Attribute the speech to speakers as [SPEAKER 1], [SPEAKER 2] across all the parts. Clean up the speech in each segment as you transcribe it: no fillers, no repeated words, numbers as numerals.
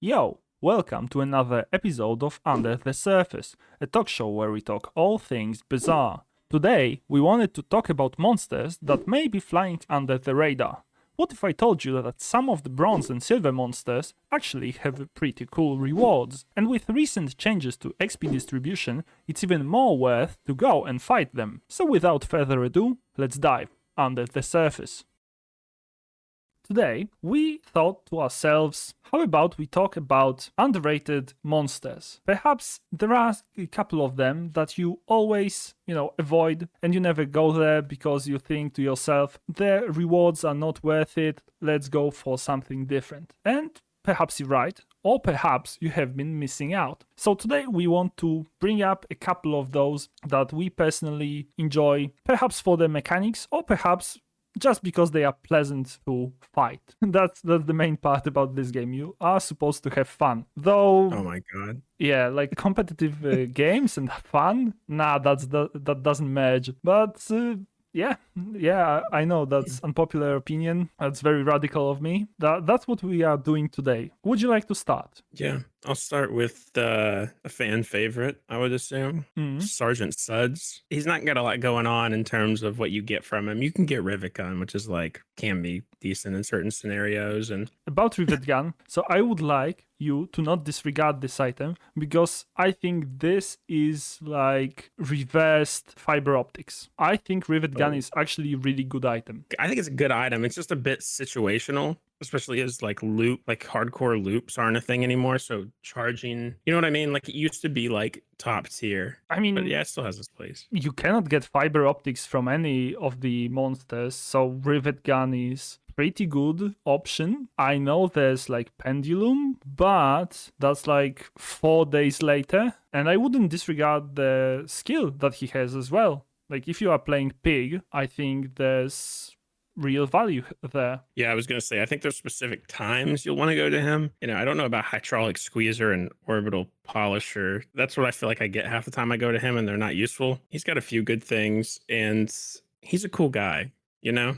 [SPEAKER 1] Yo, welcome to another episode of Under the Surface, a talk show where we talk all things bizarre. Today, we wanted to talk about monsters that may be flying under the radar. What if I told you that some of the bronze and silver monsters actually have pretty cool rewards? And with recent changes to XP distribution, it's even more worth to go and fight them. So without further ado, let's dive under the surface. Today, we thought to ourselves, how about we talk about underrated monsters? Perhaps there are a couple of them that you always, avoid and you never go there because you think to yourself, their rewards are not worth it, let's go for something different. And perhaps you're right, or perhaps you have been missing out. So today we want to bring up a couple of those that we personally enjoy, perhaps for the mechanics, or perhaps just because they are pleasant to fight. That's the main part about this game. You are supposed to have fun. Though,
[SPEAKER 2] oh my god,
[SPEAKER 1] yeah, like competitive games and fun, that doesn't merge. But yeah, I know that's unpopular opinion. That's very radical of me. That's what we are doing today. Would you like to start?
[SPEAKER 2] Yeah, I'll start with a fan favorite, I would assume. Sergeant Suds. He's not got a lot going on in terms of what you get from him. You can get Rivet Gun, which is can be decent in certain scenarios. And
[SPEAKER 1] about Rivet Gun, so I would like you to not disregard this item because I think this is like reversed fiber optics. I think Rivet Gun is actually a really good item.
[SPEAKER 2] I think it's a good item. It's just a bit situational, especially as hardcore loops aren't a thing anymore. So charging, you know what I mean? Like it used to be like top tier.
[SPEAKER 1] I mean,
[SPEAKER 2] but yeah, it still has its place.
[SPEAKER 1] You cannot get fiber optics from any of the monsters, so Rivet Gun is pretty good option. I know there's like Pendulum, but that's like 4 days later, and I wouldn't disregard the skill that he has as well. Like if you are playing Pig, I think there's real value there.
[SPEAKER 2] Yeah, I was going to say, I think there's specific times you'll want to go to him. I don't know about Hydraulic Squeezer and Orbital Polisher. That's what I feel like I get half the time I go to him, and they're not useful. He's got a few good things, and he's a cool guy, Yeah.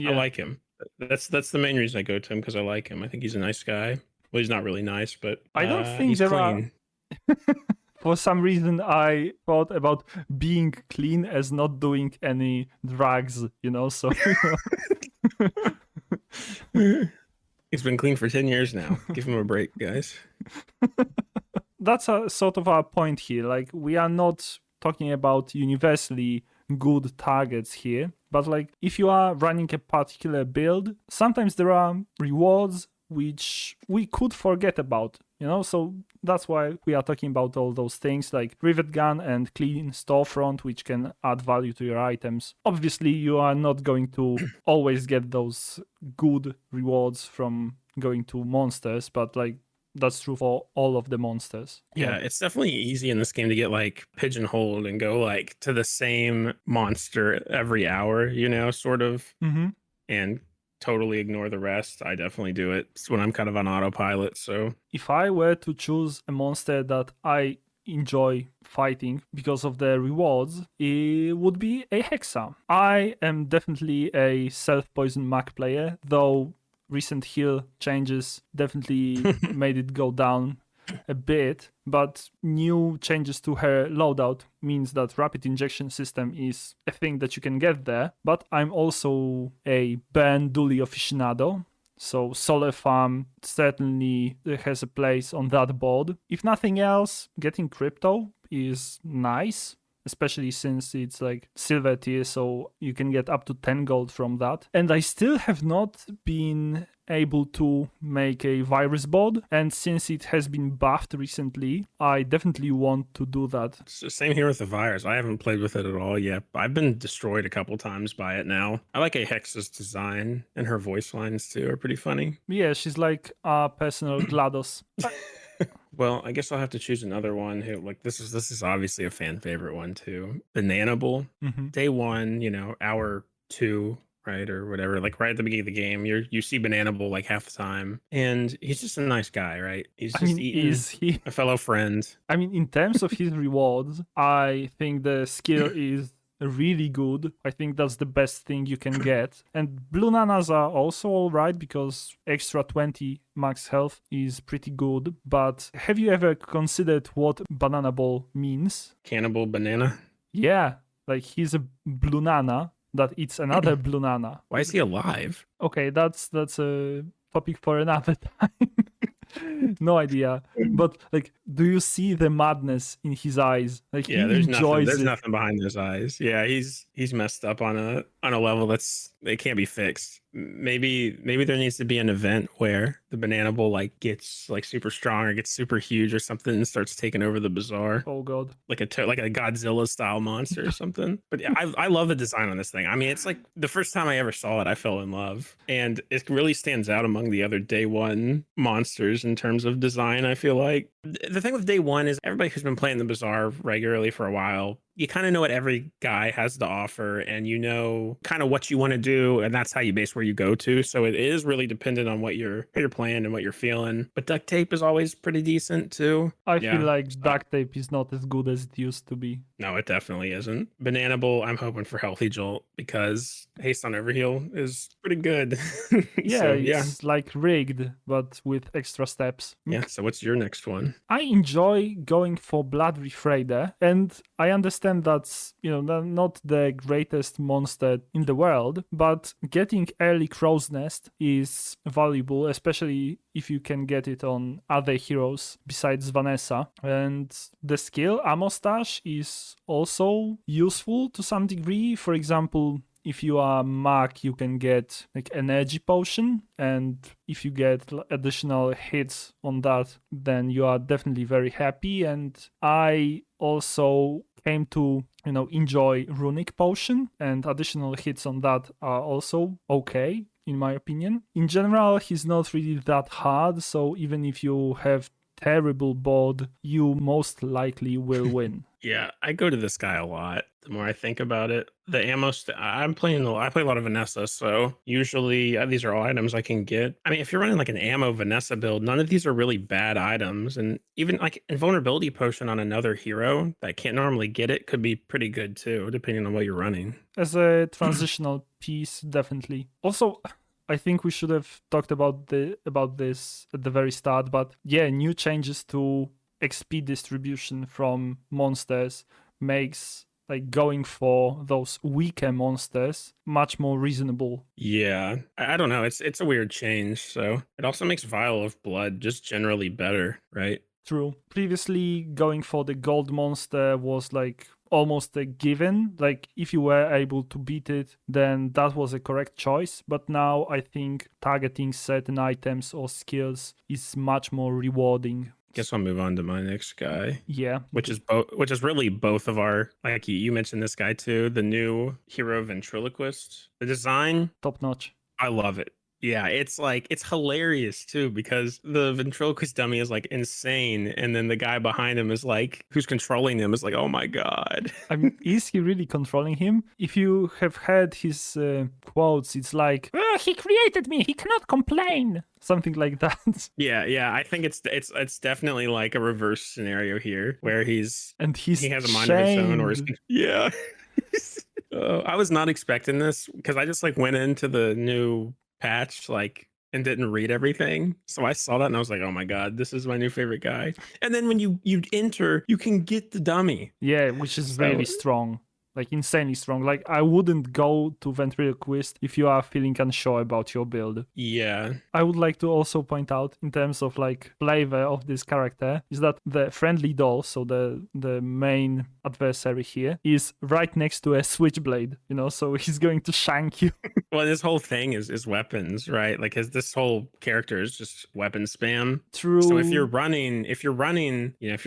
[SPEAKER 2] I like him. That's the main reason I go to him, because I like him. I think he's a nice guy. Well, he's not really nice, but
[SPEAKER 1] I don't think there clean. For some reason, I thought about being clean as not doing any drugs, so...
[SPEAKER 2] He's been clean for 10 years now. Give him a break, guys.
[SPEAKER 1] That's a sort of our point here. Like, we are not talking about universally good targets here, but like, if you are running a particular build, sometimes there are rewards which we could forget about, so that's why we are talking about all those things like Rivet Gun and Clean Storefront, which can add value to your items. Obviously, you are not going to always get those good rewards from going to monsters, but like that's true for all of the monsters.
[SPEAKER 2] Yeah, it's definitely easy in this game to get like pigeonholed and go like to the same monster every hour, sort of, and totally ignore the rest. I definitely do it when I'm kind of on autopilot. So
[SPEAKER 1] if I were to choose a monster that I enjoy fighting because of the rewards, it would be a Hexa. I am definitely a self-poison Mac player, though recent heal changes definitely made it go down a bit, but new changes to her loadout means that rapid injection system is a thing that you can get there. But I'm also a Burn Dooley aficionado, so Solar Farm certainly has a place on that board. If nothing else, getting crypto is nice, especially since it's like silver tier, so you can get up to 10 gold from that. And I still have not been able to make a virus board, and since it has been buffed recently, I definitely want to do that.
[SPEAKER 2] Same here with the virus. I haven't played with it at all yet. I've been destroyed a couple times by it now. I like Hexa's design, and her voice lines too are pretty funny.
[SPEAKER 1] Yeah, she's like our personal GLaDOS.
[SPEAKER 2] Well, I guess I'll have to choose another one who, like, this is obviously a fan favorite one too. Bananable. Day 1, hour 2, right, or whatever, like right at the beginning of the game, you see Bananable like half the time, and he's just a nice guy, right? He's just eating a fellow friend.
[SPEAKER 1] I mean, in terms of his rewards, I think the skill is really good. I think that's the best thing you can get. And blue nanas are also alright because extra 20 max health is pretty good. But have you ever considered what banana ball means?
[SPEAKER 2] Cannibal banana.
[SPEAKER 1] Yeah, like he's a blue nana that eats another blue nana.
[SPEAKER 2] Why is he alive?
[SPEAKER 1] Okay, that's a topic for another time. No idea. But like, do you see the madness in his eyes? Like
[SPEAKER 2] Yeah,
[SPEAKER 1] he enjoys
[SPEAKER 2] there's
[SPEAKER 1] it.
[SPEAKER 2] nothing behind those eyes. Yeah, he's messed up on a level that's it can't be fixed. Maybe there needs to be an event where the banana bull like gets like super strong or gets super huge or something and starts taking over the bazaar.
[SPEAKER 1] Oh god.
[SPEAKER 2] Like like a Godzilla style monster or something. But yeah, I love the design on this thing. I mean, it's like the first time I ever saw it, I fell in love, and it really stands out among the other day one monsters in terms of design. I feel like the thing with day one is everybody who's been playing the bazaar regularly for a while, you kind of know what every guy has to offer, and you know kind of what you want to do, and that's how you base where you go to. So it is really dependent on what you're playing and what you're feeling. But duct tape is always pretty decent too.
[SPEAKER 1] I feel like duct tape is not as good as it used to be.
[SPEAKER 2] No, it definitely isn't. Banana Bowl, I'm hoping for Healthy Jolt because Haste on Overheal is pretty good.
[SPEAKER 1] Yeah,
[SPEAKER 2] So,
[SPEAKER 1] it's like rigged, but with extra steps.
[SPEAKER 2] Yeah, so what's your next one?
[SPEAKER 1] I enjoy going for Blood Refraider, and I understand that's, not the greatest monster in the world, but getting early Crow's Nest is valuable, especially if you can get it on other heroes besides Vanessa. And the skill Amostache is also useful to some degree. For example, if you are Mag, you can get like energy potion, and if you get additional hits on that, then you are definitely very happy. And I also came to enjoy runic potion, and additional hits on that are also okay in my opinion. In general, he's not really that hard, so even if you have terrible board, you most likely will win.
[SPEAKER 2] Yeah, I go to this guy a lot. The more I think about it, the ammo. I play a lot of Vanessa, so usually these are all items I can get. I mean, if you're running like an ammo Vanessa build, none of these are really bad items, and even like invulnerability potion on another hero that can't normally get it could be pretty good too, depending on what you're running.
[SPEAKER 1] As a transitional piece, definitely. Also, I think we should have talked about this at the very start, but yeah, new changes to XP distribution from monsters makes like going for those weaker monsters much more reasonable.
[SPEAKER 2] Yeah, I don't know. It's a weird change. So it also makes Vial of Blood just generally better, right?
[SPEAKER 1] True. Previously, going for the gold monster was like almost a given. Like if you were able to beat it, then that was a correct choice. But now I think targeting certain items or skills is much more rewarding.
[SPEAKER 2] Guess I'll move on to my next guy.
[SPEAKER 1] Yeah,
[SPEAKER 2] which is really both of our, like you mentioned this guy too, the new hero ventriloquist. The design,
[SPEAKER 1] top notch.
[SPEAKER 2] I love it. Yeah, it's hilarious too because the ventriloquist dummy is like insane, and then the guy behind him is like, who's controlling him is like, oh my god.
[SPEAKER 1] I mean, is he really controlling him? If you have heard his quotes, it's like, he created me, he cannot complain. Something like that.
[SPEAKER 2] Yeah. I think it's definitely like a reverse scenario here where he has a mind of his own, or yeah. I was not expecting this because I just like went into the new patch and didn't read everything. So I saw that and I was like, oh my god, this is my new favorite guy. And then when you enter, you can get the dummy.
[SPEAKER 1] Yeah, which is really strong. Like insanely strong. Like I wouldn't go to ventriloquist if you are feeling unsure about your build.
[SPEAKER 2] Yeah.
[SPEAKER 1] I would like to also point out in terms of like flavor of this character is that the friendly doll, so the main adversary here, is right next to a switchblade, so he's going to shank you.
[SPEAKER 2] Well, this whole thing is weapons, right? Like this whole character is just weapon spam.
[SPEAKER 1] True.
[SPEAKER 2] So if you're running, if you're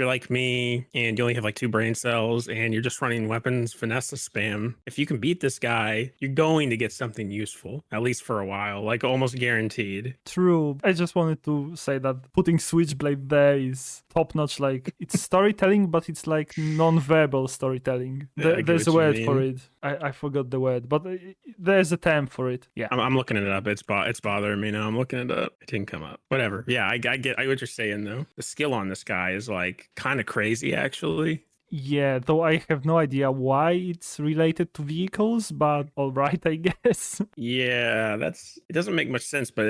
[SPEAKER 2] like me and you only have like 2 brain cells and you're just running weapons Vanessa spam, if you can beat this guy, you're going to get something useful, at least for a while, like almost guaranteed.
[SPEAKER 1] True. I just wanted to say that putting switchblade there is top notch. Like it's storytelling, but it's like non-verbal storytelling. There's a word for it. I forgot the word, but there's a term for it. Yeah.
[SPEAKER 2] I'm looking it up. It's bothering me now. I'm looking it up. It didn't come up. Whatever. Yeah, I get what you're saying though. The skill on this guy is like kind of crazy actually.
[SPEAKER 1] Yeah, though I have no idea why it's related to vehicles, but all right, I guess.
[SPEAKER 2] Yeah, it doesn't make much sense, but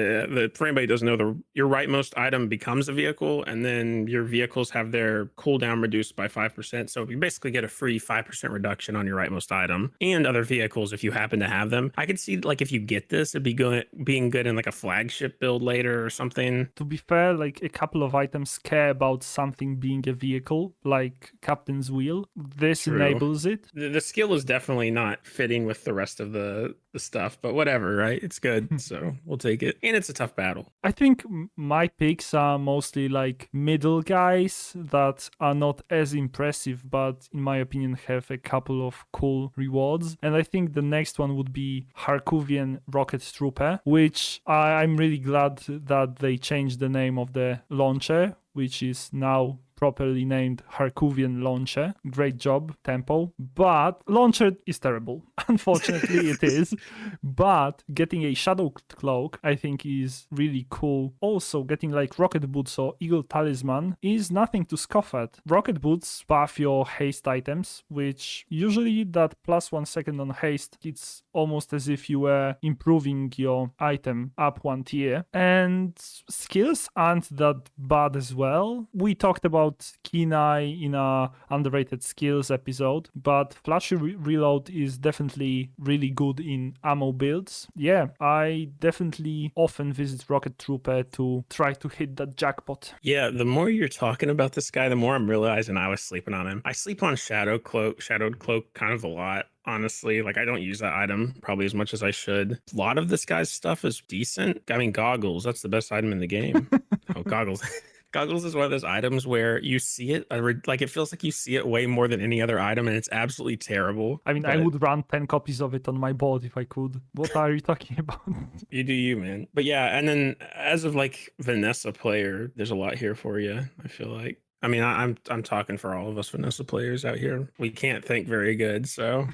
[SPEAKER 2] for anybody who doesn't know, your rightmost item becomes a vehicle, and then your vehicles have their cooldown reduced by 5%. So you basically get a free 5% reduction on your rightmost item and other vehicles if you happen to have them. I could see like if you get this, it'd be good being good in like a flagship build later or something.
[SPEAKER 1] To be fair, like a couple of items care about something being a vehicle, like Captain's Wheel. This
[SPEAKER 2] True.
[SPEAKER 1] enables it.
[SPEAKER 2] The skill is definitely not fitting with the rest of the stuff, but whatever, right? It's good, so we'll take it. And it's a tough battle.
[SPEAKER 1] I think my picks are mostly like middle guys that are not as impressive, but in my opinion have a couple of cool rewards. And I think the next one would be Harkuvian Rocket Trooper, which I'm really glad that they changed the name of the launcher, which is now properly named Harkuvian Launcher. Great job, Tempo. But Launcher is terrible. Unfortunately, it is. But getting a Shadow Cloak, I think, is really cool. Also, getting like Rocket Boots or Eagle Talisman is nothing to scoff at. Rocket Boots buff your haste items, which usually that plus 1 second on haste, it's almost as if you were improving your item up 1 tier. And skills aren't that bad as well. We talked about Kenai in our underrated skills episode, but Flashy Reload is definitely really good in ammo builds. Yeah, I definitely often visit Rocket Trooper to try to hit that jackpot.
[SPEAKER 2] Yeah, the more you're talking about this guy, the more I'm realizing I was sleeping on him. I sleep on Shadowed Cloak kind of a lot. Honestly, like I don't use that item probably as much as I should. A lot of this guy's stuff is decent. I mean, Goggles, that's the best item in the game. Oh, Goggles. Goggles is one of those items where you see it, like it feels like you see it way more than any other item, and it's absolutely terrible.
[SPEAKER 1] I mean, I would run 10 copies of it on my board if I could. What are you talking about?
[SPEAKER 2] You do you, man. But yeah, and then as of like Vanessa player, there's a lot here for you, I feel like. I mean, I'm talking for all of us Vanessa players out here. We can't think very good, so.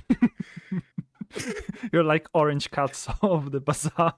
[SPEAKER 1] You're like orange cats of the bazaar.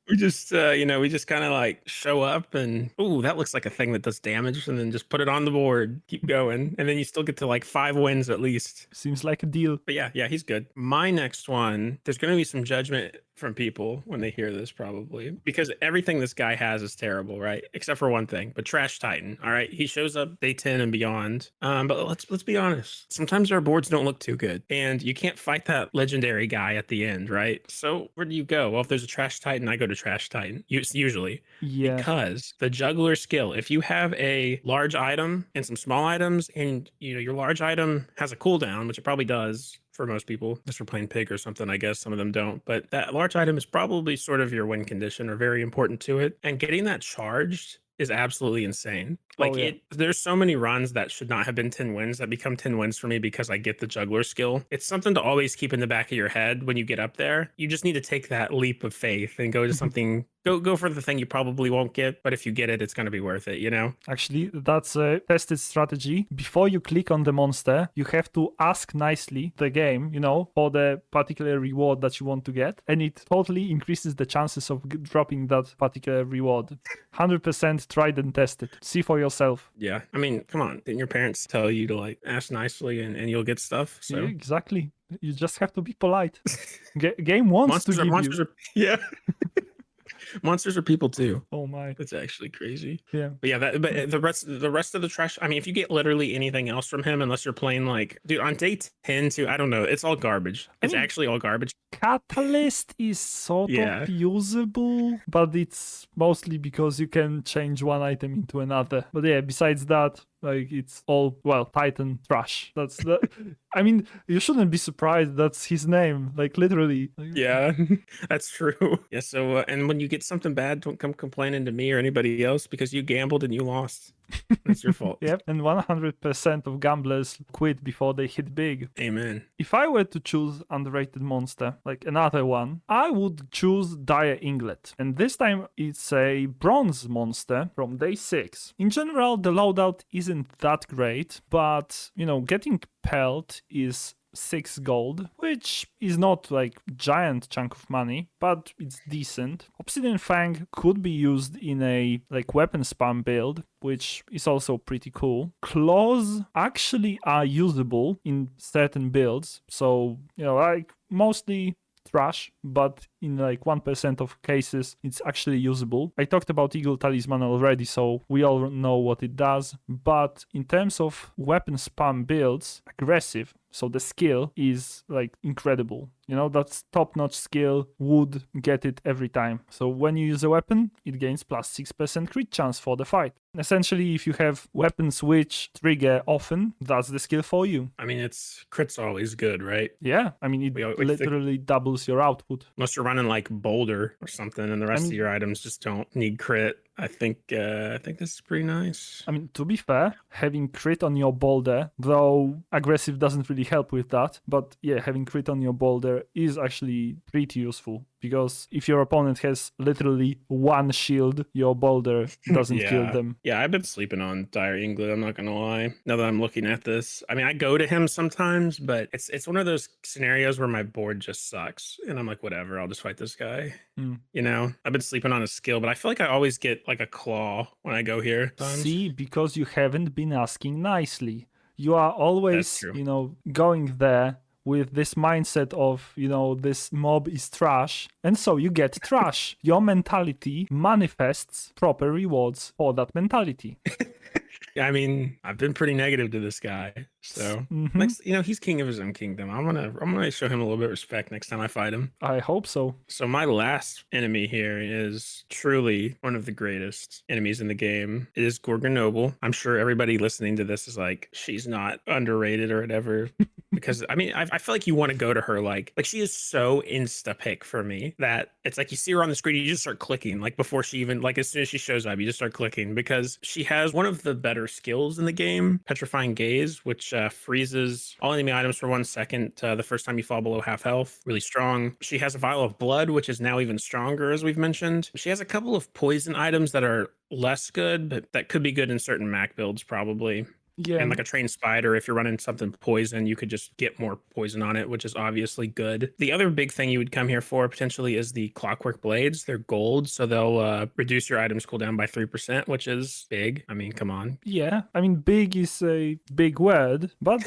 [SPEAKER 2] We just we just kind of like show up and ooh, that looks like a thing that does damage, and then just put it on the board, keep going, and then you still get to like 5 wins at least.
[SPEAKER 1] Seems like a deal.
[SPEAKER 2] But yeah, he's good. My next one, there's going to be some judgment from people when they hear this probably, because everything this guy has is terrible, right? Except for one thing, but Trash Titan. All right, he shows up day 10 and beyond. But let's be honest. Sometimes our boards don't look too good, and you can't fight that legendary guy at the end, right? So where do you go? Well, if there's a Trash Titan, I go to Trash Titan usually.
[SPEAKER 1] Yeah.
[SPEAKER 2] Because the juggler skill, if you have a large item and some small items, and your large item has a cooldown, which it probably does for most people, unless we're playing pig or something, I guess some of them don't, but that large item is probably sort of your win condition or very important to it, and getting that charged is absolutely insane. Like there's so many runs that should not have been 10 wins that become 10 wins for me because I get the juggler skill. It's something to always keep in the back of your head when you get up there. You just need to take that leap of faith and go to something, go for the thing you probably won't get, but if you get it, it's going to be worth it,
[SPEAKER 1] Actually, that's a tested strategy. Before you click on the monster, you have to ask nicely the game, for the particular reward that you want to get, and it totally increases the chances of dropping that particular reward. 100% tried and tested. See for yourself.
[SPEAKER 2] Yeah. I mean, come on. Didn't your parents tell you to like ask nicely and you'll get stuff? So
[SPEAKER 1] yeah, exactly. You just have to be polite. Game wants to give you.
[SPEAKER 2] Yeah. Monsters are people too.
[SPEAKER 1] Oh my,
[SPEAKER 2] that's actually crazy.
[SPEAKER 1] Yeah,
[SPEAKER 2] but yeah, but the rest of the trash. I mean, if you get literally anything else from him, unless you're playing like, dude, on day 10 too, I don't know, it's all garbage. It's actually all garbage.
[SPEAKER 1] Catalyst is sort of usable, but it's mostly because you can change one item into another. But yeah, besides that, like it's all Titan trash. That's the. I mean, you shouldn't be surprised. That's his name, like literally.
[SPEAKER 2] Yeah, that's true. Yeah. So, and when you get something bad, don't come complaining to me or anybody else because you gambled and you lost. That's your fault.
[SPEAKER 1] Yep. And 100% of gamblers quit before they hit big.
[SPEAKER 2] Amen.
[SPEAKER 1] If I were to choose underrated monster, like another one, I would choose Dire Inglet. And this time it's a bronze monster from day 6. In general, the loadout isn't that great, but, getting pelt is 6 gold, which is not like giant chunk of money, but it's decent. Obsidian Fang could be used in a like weapon spam build, which is also pretty cool. Claws actually are usable in certain builds, so like mostly trash, but in like 1% of cases it's actually usable. I talked about Eagle Talisman already, so we all know what it does, but in terms of weapon spam builds, aggressive, so the skill is like incredible. That's top-notch skill, would get it every time. So when you use a weapon, it gains plus 6% crit chance for the fight. Essentially, if you have weapons which trigger often, that's the skill for you.
[SPEAKER 2] I mean, crit's always good, right?
[SPEAKER 1] Yeah, I mean, it literally doubles your output.
[SPEAKER 2] Unless you're running like Boulder or something, and the rest of your items just don't need crit. I think this is pretty nice.
[SPEAKER 1] I mean, to be fair, having crit on your boulder, though aggressive doesn't really help with that, but yeah, having crit on your boulder is actually pretty useful, because if your opponent has literally one shield, your boulder doesn't kill them.
[SPEAKER 2] Yeah, I've been sleeping on Dire England, I'm not gonna lie. Now that I'm looking at this, I mean, I go to him sometimes, but it's one of those scenarios where my board just sucks, and I'm like, whatever, I'll just fight this guy. I've been sleeping on a skill, but I feel like I always get like a claw when I go here.
[SPEAKER 1] See, because you haven't been asking nicely. You are always, going there with this mindset of, this mob is trash, and so you get trash. Your mentality manifests proper rewards for that mentality.
[SPEAKER 2] I mean, I've been pretty negative to this guy. So next, he's king of his own kingdom. I'm gonna show him a little bit of respect next time I fight him.
[SPEAKER 1] I hope so.
[SPEAKER 2] So my last enemy here is truly one of the greatest enemies in the game. It is Gorgon Noble. I'm sure everybody listening to this is like, she's not underrated or whatever. Because I mean, I feel like you want to go to her like she is so insta pick for me that it's like you see her on the screen, you just start clicking like before she even like as soon as she shows up, you just start clicking because she has one of the better skills in the game, Petrifying Gaze, which freezes all enemy items for 1 second the first time you fall below half health. Really strong. She has a Vial of Blood, which is now even stronger, as we've mentioned. She has a couple of poison items that are less good, but that could be good in certain Mac builds probably.
[SPEAKER 1] Yeah.
[SPEAKER 2] And like a trained spider, if you're running something poison, you could just get more poison on it, which is obviously good. The other big thing you would come here for potentially is the Clockwork Blades. They're gold, so they'll reduce your items cooldown by 3%, which is big. I mean, come on.
[SPEAKER 1] Yeah, I mean, big is a big word, but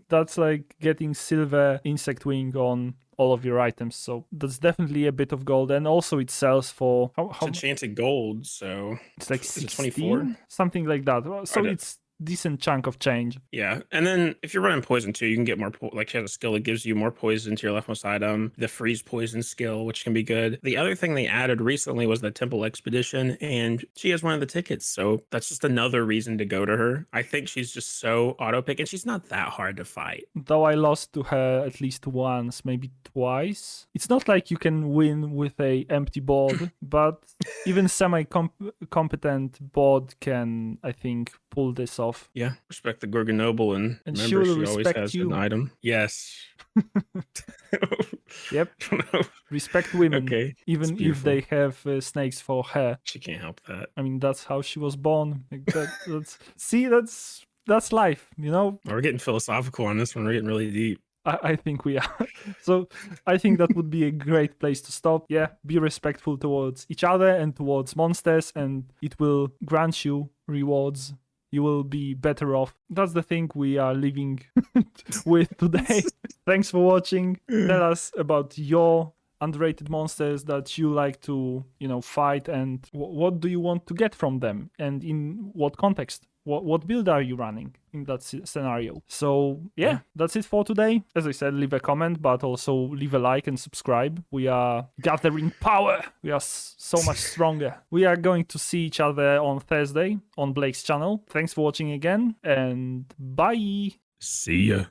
[SPEAKER 1] that's like getting silver insect wing on all of your items, so that's definitely a bit of gold. And also it sells for how
[SPEAKER 2] it's enchanted gold, so
[SPEAKER 1] it's like 16, something like that. So it's decent chunk of change.
[SPEAKER 2] Yeah, and then if you're running poison too, you can get more she has a skill that gives you more poison to your leftmost item, the freeze poison skill, which can be good. The other thing they added recently was the Temple Expedition, and she has one of the tickets, so that's just another reason to go to her. I think she's just so auto pick, and she's not that hard to fight.
[SPEAKER 1] Though I lost to her at least once, maybe twice. It's not like you can win with a empty board, but even semi-competent board can, I think, pull this off.
[SPEAKER 2] Yeah, respect the Gorgon Noble, and remember
[SPEAKER 1] she
[SPEAKER 2] always has an item. Yes.
[SPEAKER 1] Yep. Respect women,
[SPEAKER 2] okay.
[SPEAKER 1] Even if they have snakes for hair.
[SPEAKER 2] She can't help that.
[SPEAKER 1] I mean, that's how she was born. Like that's life,
[SPEAKER 2] We're getting philosophical on this one. We're getting really deep.
[SPEAKER 1] I think we are. So I think that would be a great place to stop. Yeah, be respectful towards each other and towards monsters, and it will grant you rewards. You will be better off. That's the thing we are leaving with today. Thanks for watching. Tell us about your underrated monsters that you like to, fight, and what do you want to get from them, and in what context. What build are you running in that scenario? So yeah, that's it for today. As I said, leave a comment, but also leave a like and subscribe. We are gathering power. We are so much stronger. We are going to see each other on Thursday on Blake's channel. Thanks for watching again, and bye.
[SPEAKER 2] See ya.